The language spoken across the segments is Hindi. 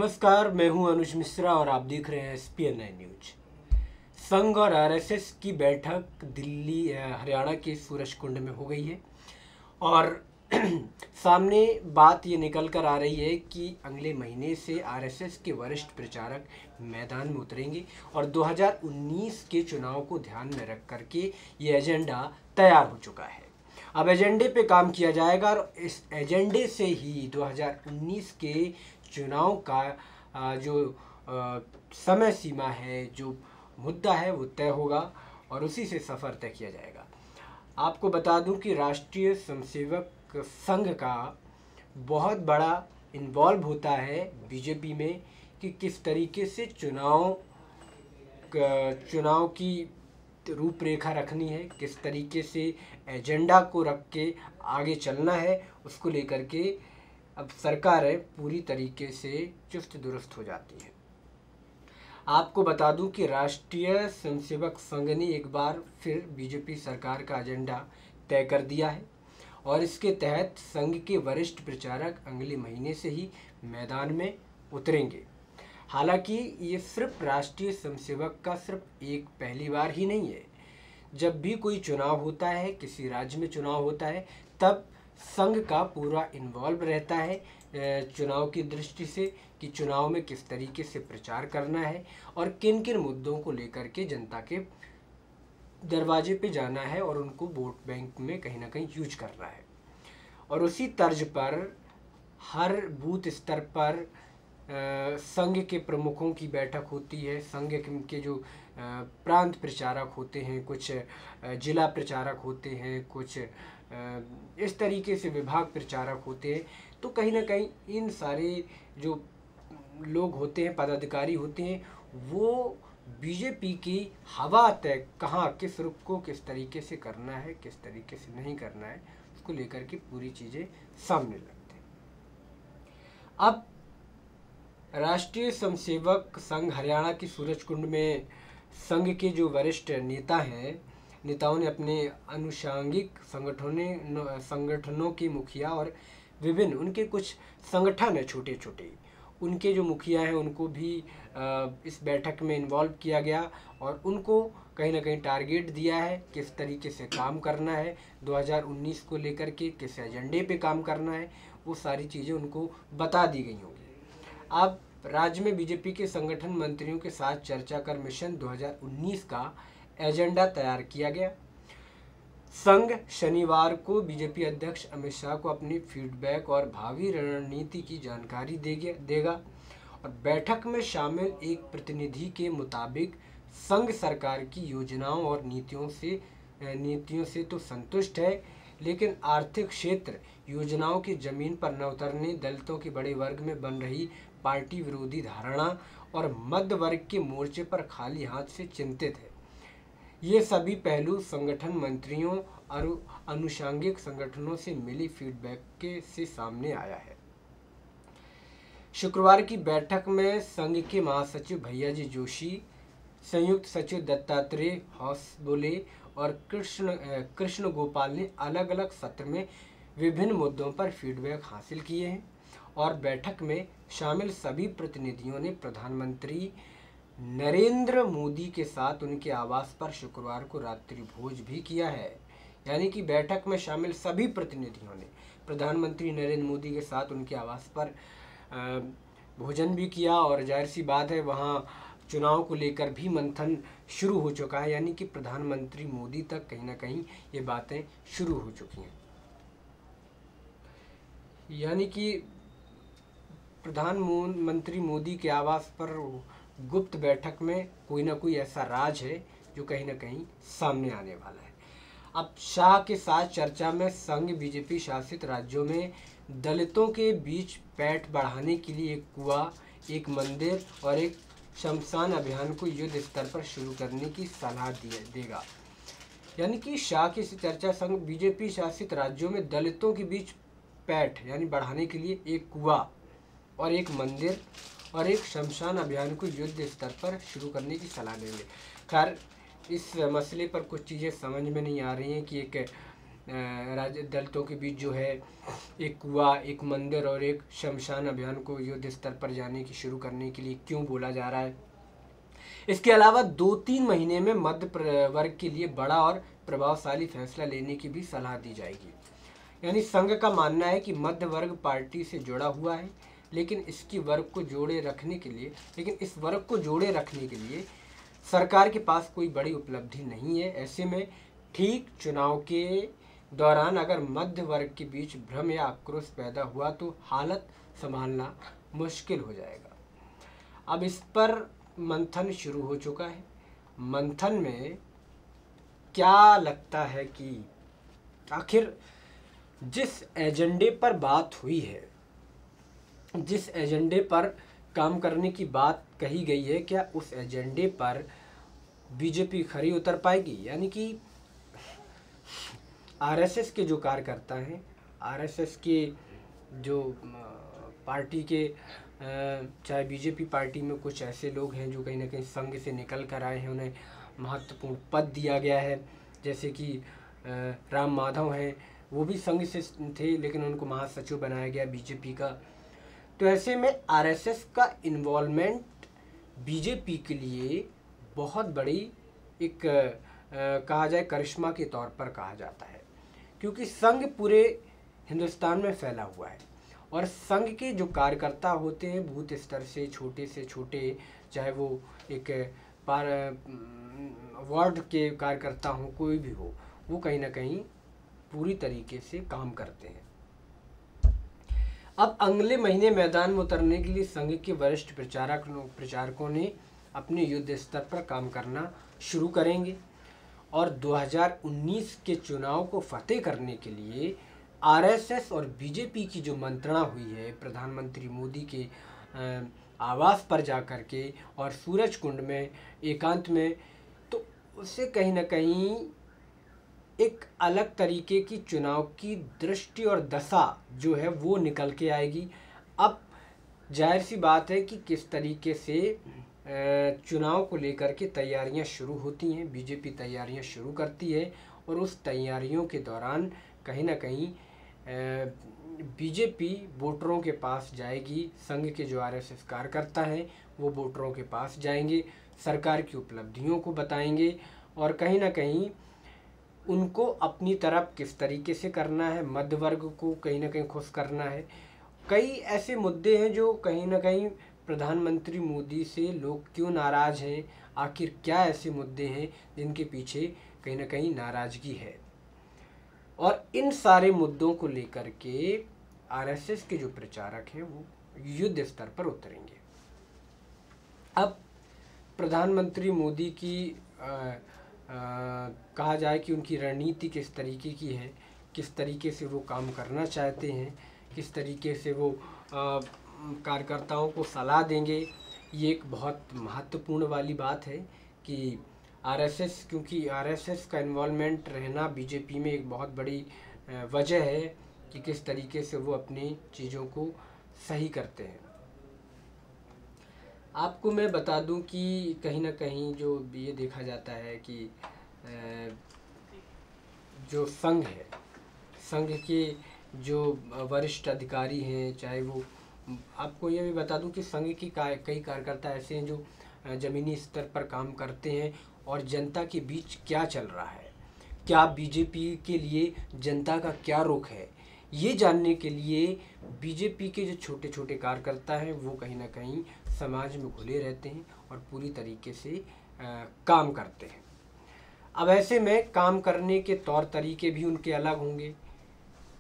नमस्कार, मैं हूं अनुज मिश्रा और आप देख रहे हैं SPN9 न्यूज। संघ और RSS की बैठक दिल्ली हरियाणा के सूरजकुंड में हो गई है और सामने बात ये निकल कर आ रही है कि अगले महीने से RSS के वरिष्ठ प्रचारक मैदान में उतरेंगे और 2019 के चुनाव को ध्यान में रख करके ये एजेंडा तैयार हो चुका है। अब एजेंडे पे काम किया जाएगा और इस एजेंडे से ही 2019 के चुनाव का जो समय सीमा है, जो मुद्दा है, वो तय होगा और उसी से सफ़र तय किया जाएगा। आपको बता दूं कि राष्ट्रीय स्वयंसेवक संघ का बहुत बड़ा इन्वॉल्व होता है बीजेपी में कि किस तरीके से चुनाव की रूपरेखा रखनी है, किस तरीके से एजेंडा को रख के आगे चलना है। उसको लेकर के अब सरकारें पूरी तरीके से चुस्त दुरुस्त हो जाती हैं। आपको बता दूं कि राष्ट्रीय स्वयंसेवक संघ ने एक बार फिर बीजेपी सरकार का एजेंडा तय कर दिया है और इसके तहत संघ के वरिष्ठ प्रचारक अगले महीने से ही मैदान में उतरेंगे। हालांकि ये सिर्फ राष्ट्रीय स्वयंसेवक का सिर्फ एक पहली बार ही नहीं है। जब भी कोई चुनाव होता है, किसी राज्य में चुनाव होता है, तब संघ का पूरा इन्वॉल्व रहता है चुनाव की दृष्टि से कि चुनाव में किस तरीके से प्रचार करना है और किन किन मुद्दों को लेकर के जनता के दरवाजे पे जाना है और उनको वोट बैंक में कहीं ना कहीं यूज करना है। और उसी तर्ज पर हर बूथ स्तर पर संघ के प्रमुखों की बैठक होती है। संघ के जो प्रांत प्रचारक होते हैं, कुछ जिला प्रचारक होते हैं, कुछ इस तरीके से विभाग प्रचारक होते हैं। तो कहीं ना कहीं इन सारे जो लोग होते हैं, पदाधिकारी होते हैं, वो बीजेपी की हवा तय कहाँ किस रुख को किस तरीके से करना है, किस तरीके से नहीं करना है, उसको लेकर के पूरी चीज़ें सामने लगती हैं। अब राष्ट्रीय स्वयंसेवक संघ हरियाणा की सूरजकुंड में संघ के जो वरिष्ठ नेताओं ने अपने अनुषांगिक संगठनों के मुखिया और विभिन्न उनके कुछ संगठन है छोटे छोटे, उनके जो मुखिया हैं उनको भी इस बैठक में इन्वॉल्व किया गया और उनको कहीं ना कहीं टारगेट दिया है किस तरीके से काम करना है, 2019 को लेकर के किस एजेंडे पे काम करना है, वो सारी चीज़ें उनको बता दी गई होंगी। अब राज्य में बीजेपी के संगठन मंत्रियों के साथ चर्चा कर मिशन 2019 का एजेंडा तैयार किया गया। संघ शनिवार को बीजेपी अध्यक्ष अमित शाह को अपनी फीडबैक और भावी रणनीति की जानकारी देगा और बैठक में शामिल एक प्रतिनिधि के मुताबिक संघ सरकार की योजनाओं और नीतियों से तो संतुष्ट है, लेकिन आर्थिक क्षेत्र योजनाओं की जमीन पर न उतरने, दलितों के बड़े वर्ग में बन रही पार्टी विरोधी धारणा और मध्य वर्ग के मोर्चे पर खाली हाथ से चिंतित है। ये सभी पहलू संगठन मंत्रियों और अनुषांगिक संगठनों से मिली फीडबैक से सामने आया है। शुक्रवार की बैठक में संघ के महासचिव भैयाजी जोशी, संयुक्त सचिव दत्तात्रेय होसबोले और कृष्ण गोपाल ने अलग अलग सत्र में विभिन्न मुद्दों पर फीडबैक हासिल किए हैं और बैठक में शामिल सभी प्रतिनिधियों ने प्रधानमंत्री नरेंद्र मोदी के साथ उनके आवास पर शुक्रवार को रात्रि भोज भी किया है। यानी कि बैठक में शामिल सभी प्रतिनिधियों ने प्रधानमंत्री नरेंद्र मोदी के साथ उनके आवास पर भोजन भी किया और जाहिर सी बात है वहाँ चुनाव को लेकर भी मंथन शुरू हो चुका है। यानी कि प्रधानमंत्री मोदी तक कहीं ना कहीं ये बातें शुरू हो चुकी हैं। यानी कि प्रधानमंत्री मोदी के आवास पर गुप्त बैठक में कोई ना कोई ऐसा राज है जो कहीं ना कहीं सामने आने वाला है। अब शाह के साथ चर्चा में संघ बीजेपी शासित राज्यों में दलितों के बीच पैठ बढ़ाने के लिए एक कुआं, एक मंदिर और एक शमशान अभियान को युद्ध स्तर पर शुरू करने की सलाह देगा। यानी कि शाह की चर्चा संघ बीजेपी शासित राज्यों में दलितों के बीच पैठ यानी बढ़ाने के लिए एक कुआं और एक मंदिर और एक शमशान अभियान को युद्ध स्तर पर शुरू करने की सलाह देंगे। खैर, इस मसले पर कुछ चीज़ें समझ में नहीं आ रही हैं कि एक दलितों के बीच जो है एक कुआं, एक मंदिर और एक शमशान अभियान को युद्ध स्तर पर जाने की शुरू करने के लिए क्यों बोला जा रहा है। इसके अलावा 2-3 महीने में मध्य वर्ग के लिए बड़ा और प्रभावशाली फैसला लेने की भी सलाह दी जाएगी। यानी संघ का मानना है कि मध्य वर्ग पार्टी से जुड़ा हुआ है, लेकिन इस वर्ग को जोड़े रखने के लिए सरकार के पास कोई बड़ी उपलब्धि नहीं है। ऐसे में ठीक चुनाव के दौरान अगर मध्य वर्ग के बीच भ्रम या आक्रोश पैदा हुआ तो हालत संभालना मुश्किल हो जाएगा। अब इस पर मंथन शुरू हो चुका है। मंथन में क्या लगता है कि आखिर जिस एजेंडे पर बात हुई है, जिस एजेंडे पर काम करने की बात कही गई है, क्या उस एजेंडे पर बीजेपी खरी उतर पाएगी। यानी कि आरएसएस के जो कार्यकर्ता हैं, आरएसएस के जो पार्टी के चाहे बीजेपी पार्टी में कुछ ऐसे लोग हैं जो कहीं ना कहीं संघ से निकल कर आए हैं, उन्हें महत्वपूर्ण पद दिया गया है, जैसे कि राम माधव हैं, वो भी संघ से थे लेकिन उनको महासचिव बनाया गया बीजेपी का। तो ऐसे में आरएसएस का इन्वॉल्वमेंट बीजेपी के लिए बहुत बड़ी एक कहा जाए करिश्मा के तौर पर कहा जाता है, क्योंकि संघ पूरे हिंदुस्तान में फैला हुआ है और संघ के जो कार्यकर्ता होते हैं बूथ स्तर से छोटे, चाहे वो एक वार्ड के कार्यकर्ता हो, कोई भी हो, वो कहीं ना कहीं पूरी तरीके से काम करते हैं। अब अगले महीने मैदान में उतरने के लिए संघ के वरिष्ठ प्रचारकों ने अपने युद्ध स्तर पर काम करना शुरू करेंगे और 2019 के चुनाव को फतेह करने के लिए आरएसएस और बीजेपी की जो मंत्रणा हुई है प्रधानमंत्री मोदी के आवास पर जाकर के और सूरज कुंड में एकांत में, तो उससे कहीं ना कहीं एक अलग तरीके की चुनाव की दृष्टि और दशा जो है वो निकल के आएगी। अब जाहिर सी बात है कि किस तरीके से चुनाव को लेकर के तैयारियां शुरू होती हैं, बीजेपी तैयारियां शुरू करती है और उस तैयारियों के दौरान कहीं ना कहीं बीजेपी वोटरों के पास जाएगी। संघ के जो आरएसएस कार्यकर्ता हैं वो वोटरों के पास जाएंगे, सरकार की उपलब्धियों को बताएंगे और कहीं ना कहीं उनको अपनी तरफ किस तरीके से करना है, मध्य वर्ग को कहीं ना कहीं खुश करना है। कई ऐसे मुद्दे हैं जो कहीं ना कहीं प्रधानमंत्री मोदी से लोग क्यों नाराज़ हैं, आखिर क्या ऐसे मुद्दे हैं जिनके पीछे कहीं ना कहीं नाराज़गी है, और इन सारे मुद्दों को लेकर के आरएसएस के जो प्रचारक हैं वो युद्ध स्तर पर उतरेंगे। अब प्रधानमंत्री मोदी की कहा जाए कि उनकी रणनीति किस तरीके की है, किस तरीके से वो काम करना चाहते हैं, किस तरीके से वो कार्यकर्ताओं को सलाह देंगे, ये एक बहुत महत्वपूर्ण वाली बात है कि आरएसएस, क्योंकि आरएसएस का इन्वॉल्वमेंट रहना बीजेपी में एक बहुत बड़ी वजह है कि किस तरीके से वो अपनी चीज़ों को सही करते हैं। आपको मैं बता दूं कि कहीं ना कहीं जो ये देखा जाता है कि जो संघ है, संघ के जो वरिष्ठ अधिकारी हैं, चाहे वो, आपको ये भी बता दूं कि संघ की कई कार्यकर्ता ऐसे हैं जो ज़मीनी स्तर पर काम करते हैं और जनता के बीच क्या चल रहा है, क्या बीजेपी के लिए जनता का क्या रुख है, ये जानने के लिए बीजेपी के जो छोटे छोटे कार्यकर्ता हैं वो कहीं ना कहीं समाज में घुले रहते हैं और पूरी तरीके से काम करते हैं। अब ऐसे में काम करने के तौर तरीके भी उनके अलग होंगे।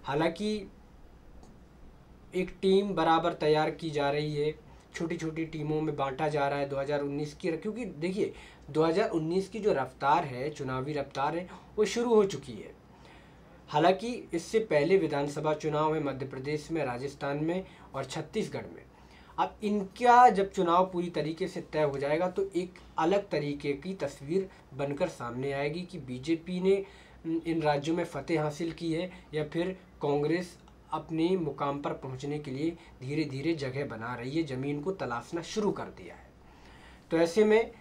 हालांकि एक टीम बराबर तैयार की जा रही है, छोटी छोटी टीमों में बांटा जा रहा है 2019 की, क्योंकि देखिए 2019 की जो रफ्तार है, चुनावी रफ्तार है, वो शुरू हो चुकी है। हालांकि इससे पहले विधानसभा चुनाव है मध्य प्रदेश में, राजस्थान में और छत्तीसगढ़ में। अब इनका जब चुनाव पूरी तरीके से तय हो जाएगा तो एक अलग तरीके की तस्वीर बनकर सामने आएगी कि बीजेपी ने इन राज्यों में फतेह हासिल की है या फिर कांग्रेस अपने मुकाम पर पहुंचने के लिए धीरे धीरे जगह बना रही है, ज़मीन को तलाशना शुरू कर दिया है। तो ऐसे में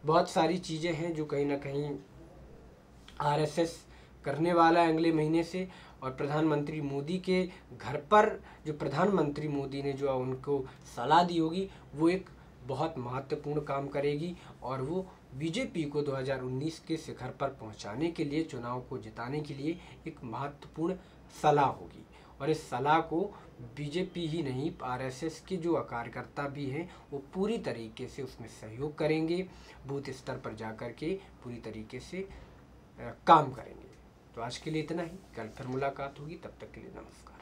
बहुत सारी चीज़ें हैं जो कहीं ना कहीं आरएसएस करने वाला है अगले महीने से। और प्रधानमंत्री मोदी के घर पर जो प्रधानमंत्री मोदी ने जो उनको सलाह दी होगी वो एक बहुत महत्वपूर्ण काम करेगी और वो बीजेपी को 2019 के शिखर पर पहुंचाने के लिए, चुनाव को जिताने के लिए एक महत्वपूर्ण सलाह होगी। और इस सलाह को बीजेपी ही नहीं, आरएसएस के जो कार्यकर्ता भी हैं वो पूरी तरीके से उसमें सहयोग करेंगे, बूथ स्तर पर जाकर के पूरी तरीके से काम करेंगे। तो आज के लिए इतना ही, कल फिर मुलाकात होगी, तब तक के लिए नमस्कार।